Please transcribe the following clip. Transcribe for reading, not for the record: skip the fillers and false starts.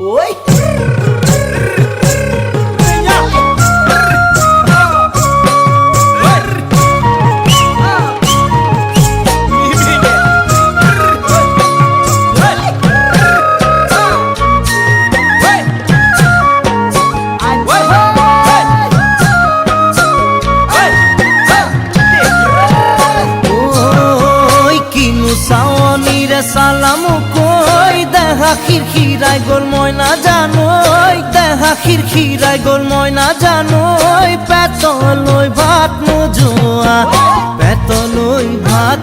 ওই সালাম কই দেখা খিরখিরাই গোল ময়না জানোই দেখা খিরখিরাই গোল ময়না জানোই পেতলই ভাত নোজোয়া পেতলই ভাত